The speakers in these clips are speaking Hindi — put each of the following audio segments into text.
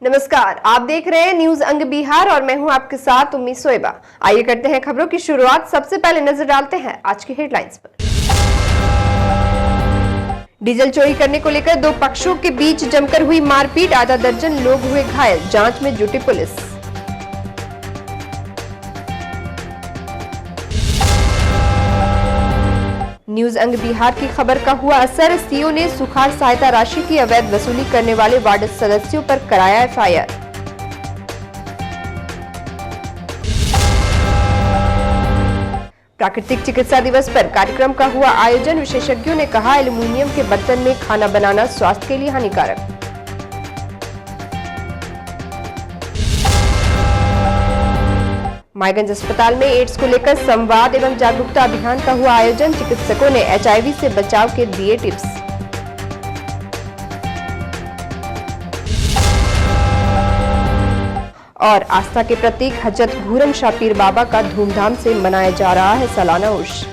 नमस्कार, आप देख रहे हैं न्यूज अंग बिहार और मैं हूं आपके साथ उम्मीद सोएबा। आइए करते हैं खबरों की शुरुआत। सबसे पहले नजर डालते हैं आज की हेडलाइंस पर। डीजल चोरी करने को लेकर दो पक्षों के बीच जमकर हुई मारपीट, आधा दर्जन लोग हुए घायल, जांच में जुटी पुलिस। न्यूज अंग बिहार की खबर का हुआ असर, सीओ ने सुखाड़ सहायता राशि की अवैध वसूली करने वाले वार्ड सदस्यों पर कराया एफआईआर। प्राकृतिक चिकित्सा दिवस पर कार्यक्रम का हुआ आयोजन, विशेषज्ञों ने कहा एल्युमिनियम के बर्तन में खाना बनाना स्वास्थ्य के लिए हानिकारक। मायगंज अस्पताल में एड्स को लेकर संवाद एवं जागरूकता अभियान का हुआ आयोजन, चिकित्सकों ने एचआईवी से बचाव के दिए टिप्स। और आस्था के प्रतीक हजरत घूरन शाह पीर बाबा का धूमधाम से मनाया जा रहा है सालाना उर्स।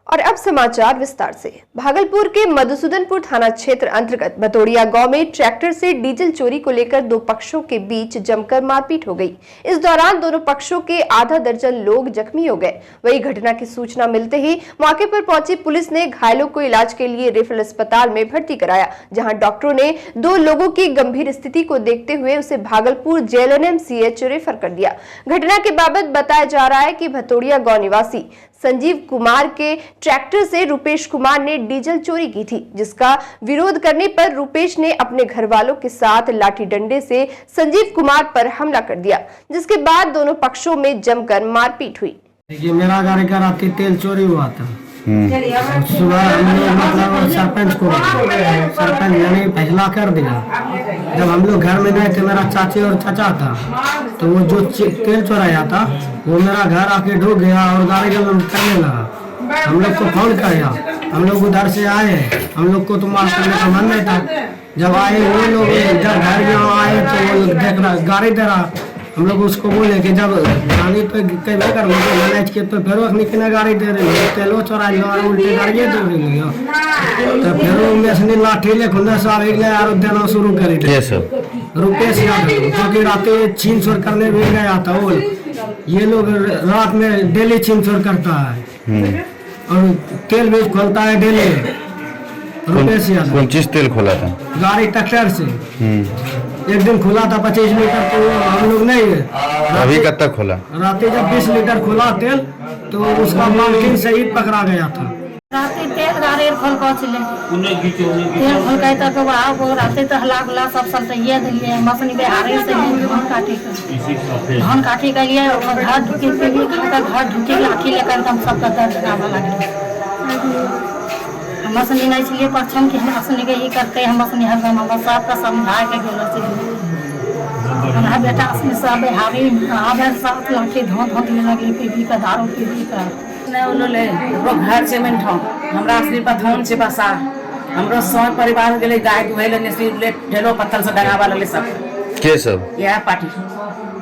और अब समाचार विस्तार से। भागलपुर के मधुसूदनपुर थाना क्षेत्र अंतर्गत भतोड़िया गांव में ट्रैक्टर से डीजल चोरी को लेकर दो पक्षों के बीच जमकर मारपीट हो गई। इस दौरान दोनों पक्षों के आधा दर्जन लोग जख्मी हो गए। वही घटना की सूचना मिलते ही मौके पर पहुंची पुलिस ने घायलों को इलाज के लिए रेफरल अस्पताल में भर्ती कराया, जहाँ डॉक्टरों ने दो लोगों की गंभीर स्थिति को देखते हुए उसे भागलपुर जेएलएनएमसीएच रेफर कर दिया। घटना के बाबत बताया जा रहा है कि भतोड़िया गाँव निवासी संजीव कुमार के ट्रैक्टर से रुपेश कुमार ने डीजल चोरी की थी, जिसका विरोध करने पर रुपेश ने अपने घर वालों के साथ लाठी डंडे से संजीव कुमार पर हमला कर दिया, जिसके बाद दोनों पक्षों में जमकर मारपीट हुई। ये मेरा गाड़ी का रात तेल चोरी हुआ था। सुबह हमने मतलब सरपंच ने फैसला कर दिया। जब हम लोग घर में गए थे, मेरा चाची और चाचा था, तो वो जो तेल चोराया था वो मेरा घर आके ढुक गया और गाड़ी करने लगा। हम लोग को फोन किया, हम लोग उधर से आए, हम लोग को तो मार करने का मन नहीं था। जब आए वो लोग, जब घर में आए तो वो देख रहा गाड़ी दे रहा, हम लोग उसको बोले कि जब गाड़ी पे कई कर मैनेज के तो फिर निकले गाड़ी दे रही है, तेलो चोरा लो और उल्टी गाड़ी दे रही है, तो फिर मैं लाठी ले खुदा साल और देना शुरू करी रुपेश यादव, जो कि रात छीन छोर करने भी गया था। वो ये लोग रात में डेली छीन छोर करता है और तेल भी खोलता है डेली। रुपेश यादव कौन चीज तेल खोला था? गाड़ी ट्रैक्टर से एक दिन खुला था 25 लीटर, तो हम लोग नहीं है। अभी कब तक खोला? रात जब 20 लीटर खुला तेल, तो उसका मालकिन सही पकड़ा गया था। राते तेल गाड़ी खोल को छिले तेल खोल के तक वो राते तो हला गुला सब सब ये दिए मसनी बिहारी से धान काटी के लिए घर ढुके पे भी खाता घर ढुके लाठी लेकर हम सब का दर्द गावा लगे। हम मसनी नहीं छिए पक्षम की हम मसनी के ही करते हम मसनी हर हम सब का समझा के गेलो से हमरा बेटा असली सब बिहारी आधर साथ लाठी धों ले लगे पीबी का दारू पीबी का ले घर से में हमरा असली पथौन से बसा हमरो सब परिवार गेले गाय दुहेले ने सिर ले ढेलो पत्थर से डगावा लले सब के सब यह पार्टी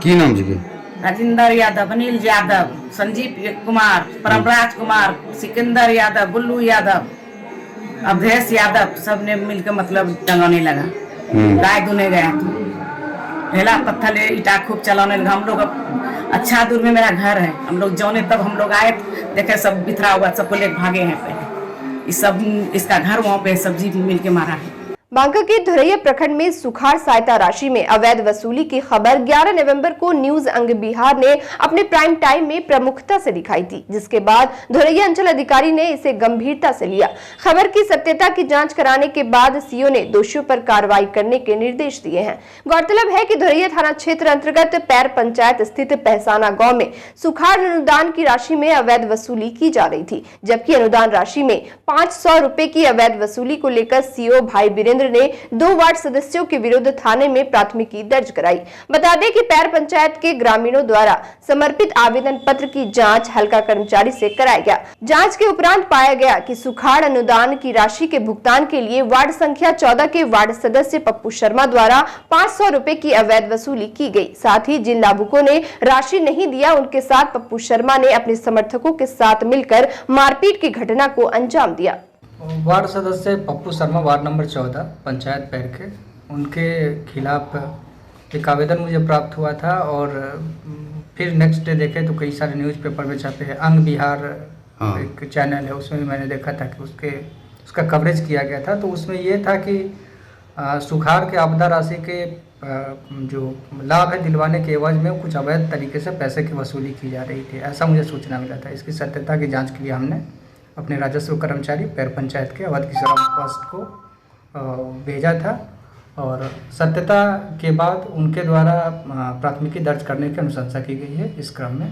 की नाम जी के? राजेंद्र यादव, अनिल यादव, संजीव कुमार, परमराज कुमार, सिकंदर यादव, बुल्लू यादव, अवधेश यादव, सब ने मिलकर मतलब टंगाने लगा। गाय दुने गया ढेला पत्थर ले ईटा खूब चलाने लगा। हम लोग अच्छा दूर में मेरा घर है, हम लोग जौने तब हम लोग आए देखे सब बिखरा हुआ, सबको लेकर भागे हैं। पहले इस सब इसका घर वहाँ पे सब्जी मिल के मारा है। बांका के धुरैया प्रखंड में सुखाड़ सहायता राशि में अवैध वसूली की खबर 11 नवंबर को न्यूज अंग बिहार ने अपने प्राइम टाइम में प्रमुखता से दिखाई थी, जिसके बाद धुरैया अंचल अधिकारी ने इसे गंभीरता से लिया। खबर की सत्यता की जांच कराने के बाद सीओ ने दोषियों पर कार्रवाई करने के निर्देश दिए हैं। गौरतलब है कि धुरैया थाना क्षेत्र अंतर्गत पैर पंचायत स्थित पहसाना गाँव में सुखाड़ अनुदान की राशि में अवैध वसूली की जा रही थी, जबकि अनुदान राशि में 500 रुपए की अवैध वसूली को लेकर सीओ भाई वीरेंद्र ने 2 वार्ड सदस्यों के विरुद्ध थाने में प्राथमिकी दर्ज कराई। बता दें कि पैर पंचायत के ग्रामीणों द्वारा समर्पित आवेदन पत्र की जांच हल्का कर्मचारी से कराया गया। जांच के उपरांत पाया गया कि सुखाड़ अनुदान की राशि के भुगतान के लिए वार्ड संख्या 14 के वार्ड सदस्य पप्पू शर्मा द्वारा 500 रुपए की अवैध वसूली की गई। साथ ही जिन लाभुकों ने राशि नहीं दिया, उनके साथ पप्पू शर्मा ने अपने समर्थकों के साथ मिलकर मारपीट की घटना को अंजाम दिया। वार्ड सदस्य पप्पू शर्मा, वार्ड नंबर 14, पंचायत पैर के, उनके खिलाफ एक आवेदन मुझे प्राप्त हुआ था और फिर नेक्स्ट डे देखे तो कई सारे न्यूज़पेपर में छपे हैं। अंग बिहार एक चैनल है, उसमें मैंने देखा था कि उसका कवरेज किया गया था। तो उसमें ये था कि सुखाड़ के आपदा राशि के जो लाभ है दिलवाने के एवज में कुछ अवैध तरीके से पैसे की वसूली की जा रही थी, ऐसा मुझे सूचना मिला था। इसकी सत्यता की जांच के लिए हमने अपने राजस्व कर्मचारी पैर पंचायत के अवध किशोर पोस्ट को भेजा था और सत्यता के बाद उनके द्वारा प्राथमिकी दर्ज करने की अनुशंसा की गई है। इस क्रम में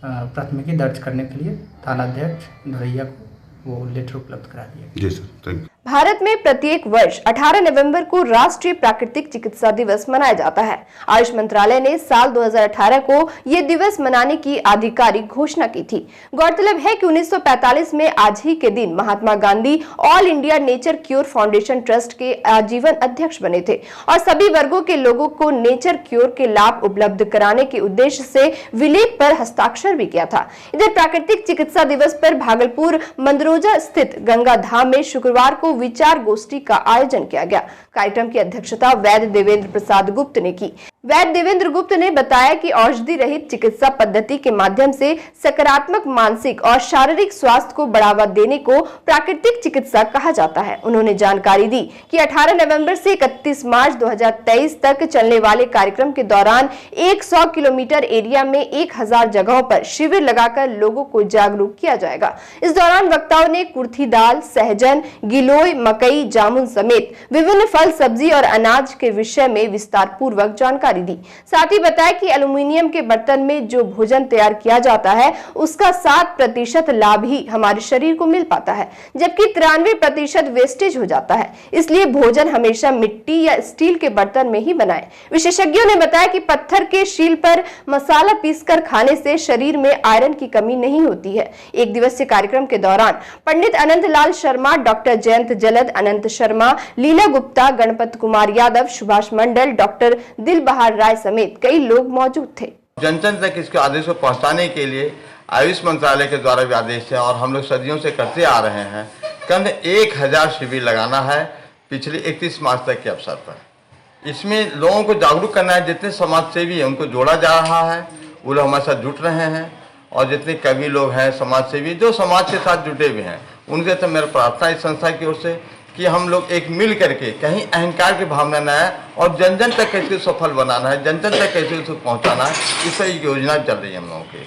प्राथमिकी दर्ज करने के लिए थानाध्यक्ष धोरैया को वो लेटर उपलब्ध करा दिया। जी सर, थैंक यू। भारत में प्रत्येक वर्ष 18 नवंबर को राष्ट्रीय प्राकृतिक चिकित्सा दिवस मनाया जाता है। आयुष मंत्रालय ने साल 2018 को ये दिवस मनाने की आधिकारिक घोषणा की थी। गौरतलब है कि 1945 में आज ही के दिन Mahatma Gandhi all India nature cure foundation trust के आजीवन अध्यक्ष बने थे और सभी वर्गों के लोगों को नेचर क्योर के लाभ उपलब्ध कराने के उद्देश्य से विलेप पर हस्ताक्षर भी किया था। इधर प्राकृतिक चिकित्सा दिवस पर भागलपुर मंदरोजा स्थित गंगा धाम में शुक्रवार को विचार गोष्ठी का आयोजन किया गया। कार्यक्रम की अध्यक्षता वैद्य देवेंद्र प्रसाद गुप्त ने की। वैद्य देवेंद्र गुप्त ने बताया कि औषधि रहित चिकित्सा पद्धति के माध्यम से सकारात्मक मानसिक और शारीरिक स्वास्थ्य को बढ़ावा देने को प्राकृतिक चिकित्सा कहा जाता है। उन्होंने जानकारी दी कि 18 नवंबर से 31 मार्च 2023 तक चलने वाले कार्यक्रम के दौरान 100 किलोमीटर एरिया में 1000 जगहों पर शिविर लगाकर लोगों को जागरूक किया जाएगा। इस दौरान वक्ताओं ने कुर्थी दाल, सहजन, गिलोय, मकई, जामुन समेत विभिन्न फल, सब्जी और अनाज के विषय में विस्तार पूर्वक जानकारी दी। साथ ही बताया कि एल्युमिनियम के बर्तन में जो भोजन तैयार किया जाता है उसका 7% लाभ ही हमारे शरीर को मिल पाता है, जबकि 93% वेस्टेज हो जाता है। इसलिए भोजन हमेशा मिट्टी या स्टील के बर्तन में ही बनाएं। विशेषज्ञों ने बताया कि पत्थर के शील पर मसाला पीसकर खाने से शरीर में आयरन की कमी नहीं होती है। एक दिवसीय कार्यक्रम के दौरान पंडित अनंत लाल शर्मा, डॉक्टर जयंत जलद, अनंत शर्मा, लीला गुप्ता, गणपत कुमार यादव, सुभाष मंडल, डॉक्टर दिलबहार राय समेत कई लोग मौजूद थे। जन जन तक इसके आदेश को पहुंचाने के लिए आयुष मंत्रालय के द्वारा भी आदेश है और हम लोग सदियों से करते आ रहे हैं। कम 1000 शिविर लगाना है पिछले 31 मार्च तक के अवसर पर। इसमें लोगों को जागरूक करना है। जितने समाज सेवी हैं उनको जोड़ा जा रहा है, वो लोग हमारे साथ जुट रहे हैं और जितने कवि लोग हैं, समाज सेवी जो समाज के साथ जुटे हुए हैं, उनसे तो मेरा प्रार्थना इस संस्था की ओर से कि हम लोग एक मिल करके कहीं अहंकार की भावना न आए और जन जन तक कैसे सफल बनाना है, जन जन तक कैसे उसको पहुंचाना है, इस एक योजना चल रही है हम लोगों की।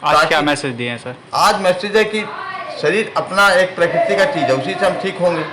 आज क्या मैसेज दिए हैं सर? आज मैसेज है कि शरीर अपना एक प्रकृति का चीज़ है, उसी से हम ठीक होंगे।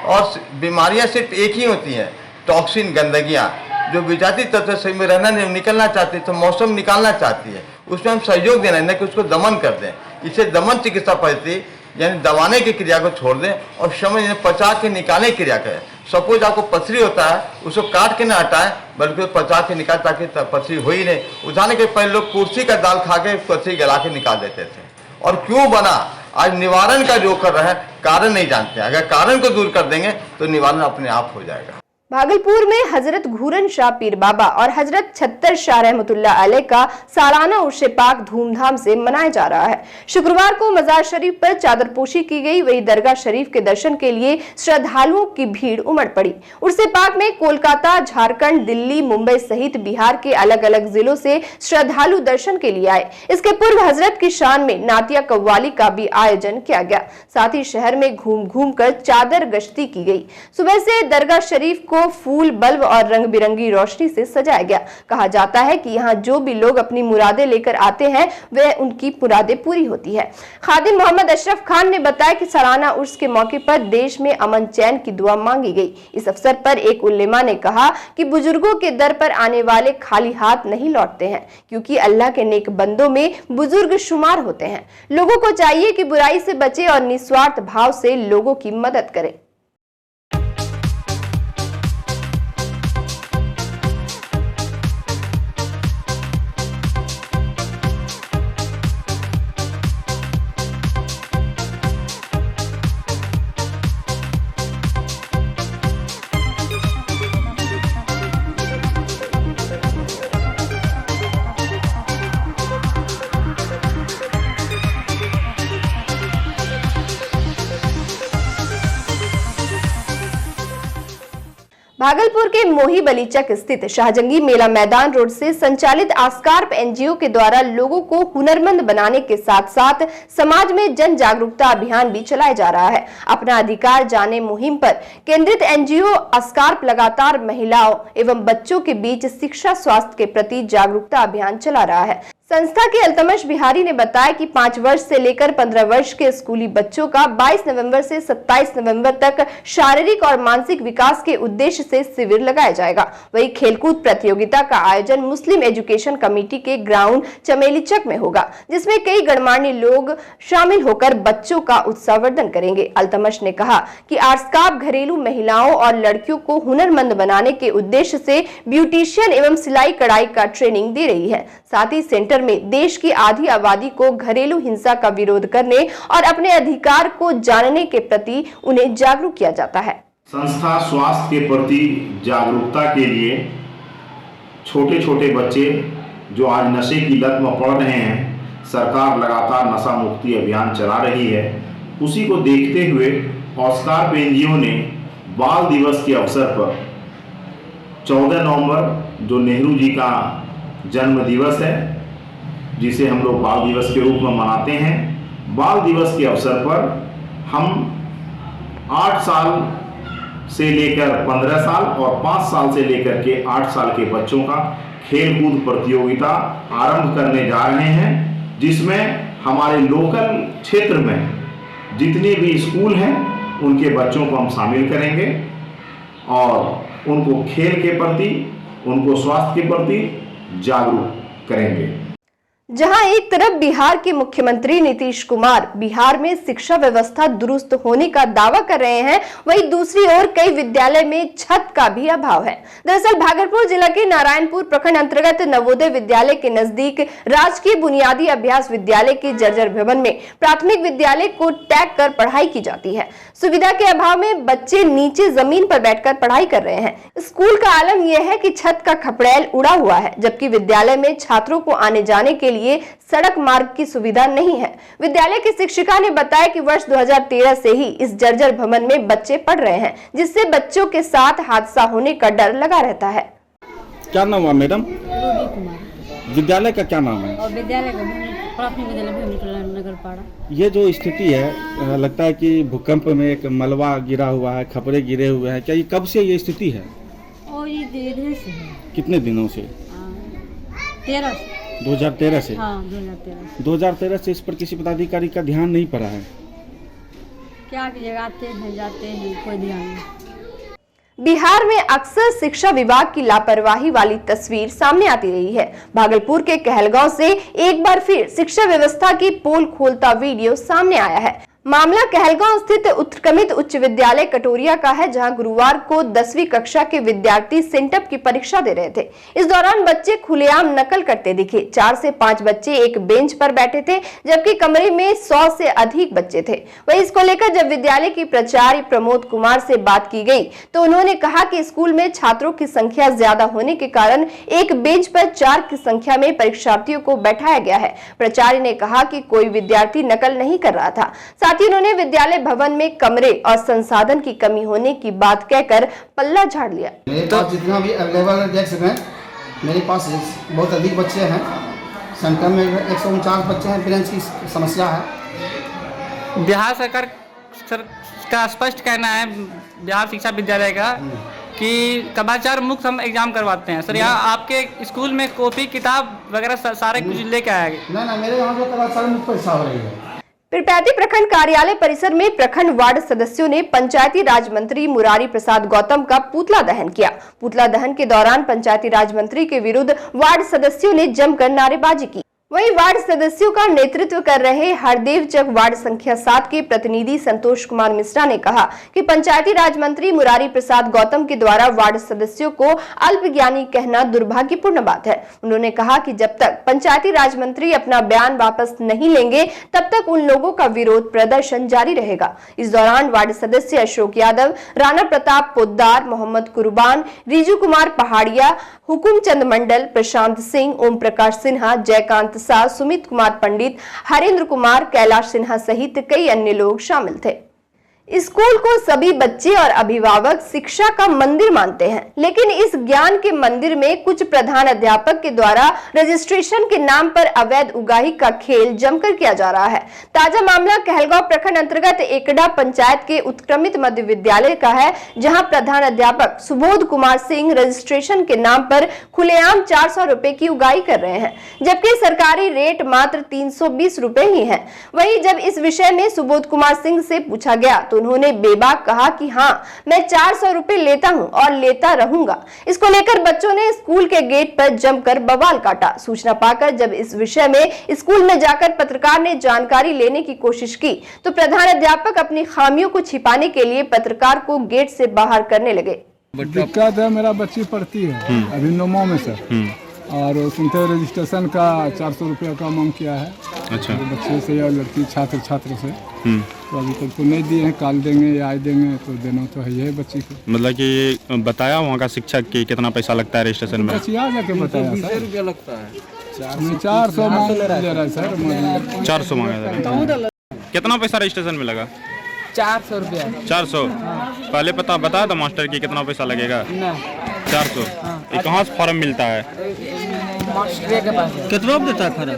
और बीमारियां सिर्फ एक ही होती हैं, टॉक्सिन, गंदगियाँ जो विजाती तत्व शरीर में रहना नहीं, निकलना चाहती है तो मौसम निकालना चाहती है, उसमें हम सहयोग देना है, न कि उसको दमन कर दें। इसे दमन चिकित्सा पद्धति यानी दबाने की क्रिया को छोड़ दें और समय पचा के निकालने की क्रिया करें। सपोज आपको पथरी होता है, उसको काट के ना हटाएं बल्कि पचा के निकाल ताकि पथरी हो ही नहीं। उठाने के पहले लोग कुर्सी का दाल खा के पथरी गला के निकाल देते थे। और क्यों बना? आज निवारण का जो कर रहे हैं कारण नहीं जानते। अगर कारण को दूर कर देंगे तो निवारण अपने आप हो जाएगा। भागलपुर में हजरत घूरन शाह पीर बाबा और हजरत छत्तर शाह रहमतुल्लाह अलैह का सालाना उर्स पाक धूमधाम से मनाया जा रहा है। शुक्रवार को मजार शरीफ पर चादरपोशी की गई, वही दरगाह शरीफ के दर्शन के लिए श्रद्धालुओं की भीड़ उमड़ पड़ी। उर्स पाक में कोलकाता, झारखंड, दिल्ली, मुंबई सहित बिहार के अलग अलग जिलों से श्रद्धालु दर्शन के लिए आए। इसके पूर्व हजरत की शान में नातिया कव्वाली का भी आयोजन किया गया। साथ ही शहर में घूम घूम कर चादर गश्ती की गई। सुबह से दरगाह शरीफ को फूल, बल्ब और रंग बिरंगी रोशनी से सजाया गया। कहा जाता है कि यहाँ जो भी लोग अपनी मुरादें लेकर आते हैं वह उनकी मुरादें पूरी होती है। खादिम मोहम्मद अशरफ खान ने बताया कि सालाना उर्स के मौके पर देश में अमन चैन की दुआ मांगी गई। इस अवसर पर एक उलेमा ने कहा कि बुजुर्गों के दर पर आने वाले खाली हाथ नहीं लौटते हैं, क्योंकि अल्लाह के नेक बंदों में बुजुर्ग शुमार होते हैं। लोगों को चाहिए कि बुराई से बचे और निस्वार्थ भाव से लोगों की मदद करें। भागलपुर के मोही बलीचक स्थित शाहजंगी मेला मैदान रोड से संचालित आस्कार्प एनजीओ के द्वारा लोगों को हुनरमंद बनाने के साथ साथ समाज में जन जागरूकता अभियान भी चलाया जा रहा है। अपना अधिकार जाने मुहिम पर केंद्रित एनजीओ आस्कार्प लगातार महिलाओं एवं बच्चों के बीच शिक्षा स्वास्थ्य के प्रति जागरूकता अभियान चला रहा है। संस्था के अल्तमश बिहारी ने बताया कि 5 वर्ष से लेकर 15 वर्ष के स्कूली बच्चों का 22 नवंबर से 27 नवंबर तक शारीरिक और मानसिक विकास के उद्देश्य से शिविर लगाया जाएगा। वहीं खेलकूद प्रतियोगिता का आयोजन मुस्लिम एजुकेशन कमेटी के ग्राउंड चमेलीचक में होगा, जिसमें कई गणमान्य लोग शामिल होकर बच्चों का उत्साहवर्धन करेंगे। अल्तमश ने कहा कि आस्कार्प घरेलू महिलाओं और लड़कियों को हुनरमंद बनाने के उद्देश्य से ब्यूटिशियन एवं सिलाई कढ़ाई का ट्रेनिंग दे रही है। साथ ही सेंटर में देश की आधी आबादी को घरेलू हिंसा का विरोध करने और अपने अधिकार को जानने के प्रति उन्हें जागरूक किया जाता है। संस्था स्वास्थ्य के प्रति जागरूकता के लिए छोटे छोटे बच्चे जो आज नशे की लत में पड़ रहे हैं, सरकार लगातार नशा मुक्ति अभियान चला रही है। उसी को देखते हुए आस्कार्प एनजीओ ने बाल दिवस के अवसर पर 14 नवंबर जो नेहरू जी का जन्म दिवस है, जिसे हम लोग बाल दिवस के रूप में मनाते हैं, बाल दिवस के अवसर पर हम 8 साल से लेकर 15 साल और 5 साल से लेकर के 8 साल के बच्चों का खेलकूद प्रतियोगिता आरंभ करने जा रहे हैं, जिसमें हमारे लोकल क्षेत्र में जितने भी स्कूल हैं उनके बच्चों को हम शामिल करेंगे और उनको खेल के प्रति, उनको स्वास्थ्य के प्रति जागरूक करेंगे। जहां एक तरफ बिहार के मुख्यमंत्री नीतीश कुमार बिहार में शिक्षा व्यवस्था दुरुस्त होने का दावा कर रहे हैं, वहीं दूसरी ओर कई विद्यालय में छत का भी अभाव है। दरअसल भागलपुर जिला के नारायणपुर प्रखंड अंतर्गत नवोदय विद्यालय के नजदीक राजकीय बुनियादी अभ्यास विद्यालय के जर्जर भवन में प्राथमिक विद्यालय को टैग कर पढ़ाई की जाती है। सुविधा के अभाव में बच्चे नीचे जमीन पर बैठकर पढ़ाई कर रहे हैं। स्कूल का आलम यह है कि छत का खपड़ैल उड़ा हुआ है, जबकि विद्यालय में छात्रों को आने जाने के लिए सड़क मार्ग की सुविधा नहीं है। विद्यालय की शिक्षिका ने बताया कि वर्ष 2013 से ही इस जर्जर भवन में बच्चे पढ़ रहे हैं, जिससे बच्चों के साथ हादसा होने का डर लगा रहता है। क्या नाम है मैडम? रूबी कुमार। विद्यालय का क्या नाम है? और विद्यालय का प्राथमिक विद्यालय नगरपाड़ा। ये जो स्थिति है, लगता है कि भूकंप में एक मलबा गिरा हुआ है, खपड़े गिरे हुए हैं। क्या ये कब से ये स्थिति है? और ये धीरे से है। कितने दिनों से? 2013 से। हाँ, 2013 से इस पर किसी पदाधिकारी का ध्यान नहीं पड़ा है। क्या कीजिएगा, आते हैं जाते हैं, कोई ध्यान नहीं। बिहार में अक्सर शिक्षा विभाग की लापरवाही वाली तस्वीर सामने आती रही है। भागलपुर के कहलगांव से एक बार फिर शिक्षा व्यवस्था की पोल खोलता वीडियो सामने आया है। मामला कहलगांव स्थित उत्क्रमित उच्च विद्यालय कटोरिया का है, जहां गुरुवार को 10वीं कक्षा के विद्यार्थी सेंटअप की परीक्षा दे रहे थे। इस दौरान बच्चे खुलेआम नकल करते दिखे। 4 से 5 बच्चे एक बेंच पर बैठे थे, जबकि कमरे में 100 से अधिक बच्चे थे। वहीं इसको लेकर जब विद्यालय की प्राचार्य प्रमोद कुमार से बात की गई तो उन्होंने कहा कि स्कूल में छात्रों की संख्या ज्यादा होने के कारण एक बेंच पर 4 की संख्या में परीक्षार्थियों को बैठाया गया है। प्राचार्य ने कहा कि कोई विद्यार्थी नकल नहीं कर रहा था। साथ ही उन्होंने विद्यालय भवन में कमरे और संसाधन की कमी होने की बात कहकर पल्ला झाड़ लिया। मेरे पास जितना भी अवेलेबल डेस्क है, मेरे पास बहुत अधिक बच्चे हैं। सेंटर में 149 बच्चे हैं। पेरेंट्स की समस्या है। बिहार सरकार का स्पष्ट कहना है, बिहार शिक्षा विद्यालय का, कि कदाचार मुक्त हम एग्जाम करवाते हैं। सर, यहाँ आपके स्कूल में कॉपी किताब वगैरह सारे कुछ लेके आए? ना, मेरे यहाँ जो कदाचार मुक्त परीक्षा हो रही है। पीरपैंती प्रखंड कार्यालय परिसर में प्रखंड वार्ड सदस्यों ने पंचायती राज मंत्री मुरारी प्रसाद गौतम का पुतला दहन किया। पुतला दहन के दौरान पंचायती राज मंत्री के विरुद्ध वार्ड सदस्यों ने जमकर नारेबाजी की। वहीं वार्ड सदस्यों का नेतृत्व कर रहे हरदेव चक वार्ड संख्या 7 के प्रतिनिधि संतोष कुमार मिश्रा ने कहा कि पंचायती राज मंत्री मुरारी प्रसाद गौतम के द्वारा वार्ड सदस्यों को अल्पज्ञानी कहना दुर्भाग्यपूर्ण बात है। उन्होंने कहा कि जब तक पंचायती राज मंत्री अपना बयान वापस नहीं लेंगे, तब तक उन लोगों का विरोध प्रदर्शन जारी रहेगा। इस दौरान वार्ड सदस्य अशोक यादव, राणा प्रताप पोद्दार, मोहम्मद कुर्बान, रिजू कुमार पहाड़िया, हुकुमचंद मंडल, प्रशांत सिंह, ओम प्रकाश सिन्हा, जयकांत शाह, सुमित कुमार पंडित, हरेंद्र कुमार, कैलाश सिन्हा सहित कई अन्य लोग शामिल थे। स्कूल को सभी बच्चे और अभिभावक शिक्षा का मंदिर मानते हैं, लेकिन इस ज्ञान के मंदिर में कुछ प्रधान अध्यापक के द्वारा रजिस्ट्रेशन के नाम पर अवैध उगाही का खेल जमकर किया जा रहा है। ताजा मामला कहलगांव प्रखंड अंतर्गत एकड़ा पंचायत के उत्क्रमित मध्य विद्यालय का है, जहां प्रधान अध्यापक सुबोध कुमार सिंह रजिस्ट्रेशन के नाम पर खुलेआम 400 रुपए की उगाही कर रहे हैं, जबकि सरकारी रेट मात्र 320 रुपए ही है। वहीं जब इस विषय में सुबोध कुमार सिंह से पूछा गया तो उन्होंने बेबाक कहा कि हाँ, मैं 400 रुपए लेता हूं और लेता रहूंगा। इसको लेकर बच्चों ने स्कूल के गेट पर जमकर बवाल काटा। सूचना पाकर जब इस विषय में स्कूल में जाकर पत्रकार ने जानकारी लेने की कोशिश की तो प्रधान अध्यापक अपनी खामियों को छिपाने के लिए पत्रकार को गेट से बाहर करने लगे। दिक्कत है, मेरा बच्ची पढ़ती है अभी 9 में सर, और सुनते रजिस्ट्रेशन का 400 रुपये का मांग किया है। अच्छा। तो बच्चे से या लड़की छात्र से तो अभी तक तो नहीं दिए हैं, काल देंगे या आज देंगे, तो देना तो है ही बच्ची को। मतलब कि बताया वहाँ का शिक्षक कि कितना पैसा लगता है रजिस्ट्रेशन में? बच्चिया जाके बताया सर, 20 रुपया लगता है, 400 मांग ले रहा है सर, 400 मांगा। कितना पैसा रजिस्ट्रेशन में लगा? 400 रुपया। 400? पहले बताया था मास्टर की कितना पैसा लगेगा? 400। ये कहाँ से फॉर्म मिलता है? कितना देता है फॉर्म?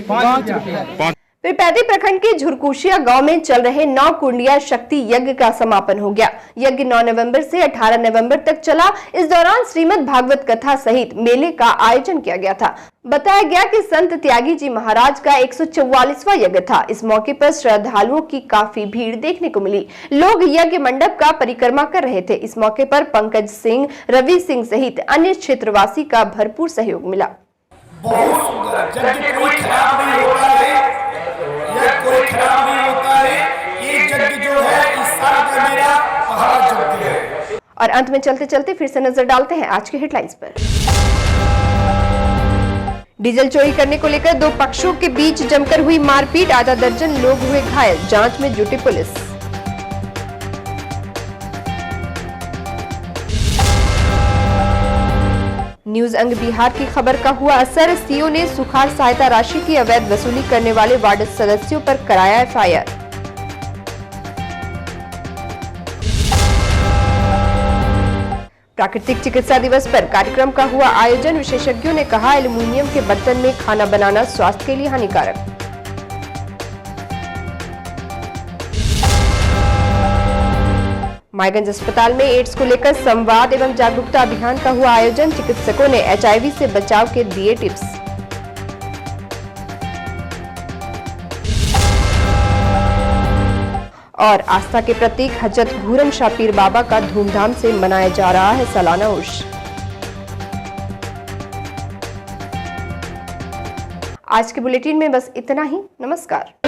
5 रुपया। पीरपैंती प्रखंड के झुरकुशिया गांव में चल रहे 9 कुंडिया शक्ति यज्ञ का समापन हो गया। यज्ञ 9 नवंबर से 18 नवंबर तक चला। इस दौरान श्रीमद् भागवत कथा सहित मेले का आयोजन किया गया था। बताया गया कि संत त्यागी जी महाराज का 144वां यज्ञ था। इस मौके पर श्रद्धालुओं की काफी भीड़ देखने को मिली। लोग यज्ञ मंडप का परिक्रमा कर रहे थे। इस मौके पर पंकज सिंह, रवि सिंह सहित अन्य क्षेत्रवासी का भरपूर सहयोग मिला। बहुत यज्ञ कोई खराब नहीं होता है, कोई खराब नहीं होता है। ये यज्ञ जो है इस साल का मेरा पहला यज्ञ है। और अंत में चलते चलते फिर से नजर डालते हैं आज के हेडलाइंस पर। डीजल चोरी करने को लेकर 2 पक्षों के बीच जमकर हुई मारपीट, आधा दर्जन लोग हुए घायल, जांच में जुटी पुलिस। न्यूज अंग बिहार की खबर का हुआ असर, सीओ ने सुखाड़ सहायता राशि की अवैध वसूली करने वाले वार्ड सदस्यों पर कराया एफआईआर। प्राकृतिक चिकित्सा दिवस पर कार्यक्रम का हुआ आयोजन, विशेषज्ञों ने कहा एल्युमिनियम के बर्तन में खाना बनाना स्वास्थ्य के लिए हानिकारक। मायगंज अस्पताल में एड्स को लेकर संवाद एवं जागरूकता अभियान का हुआ आयोजन, चिकित्सकों ने एचआईवी से बचाव के दिए टिप्स। और आस्था के प्रतीक हजरत घूरन शाह पीर बाबा का धूमधाम से मनाया जा रहा है सालाना उर्स। आज के बुलेटिन में बस इतना ही। नमस्कार।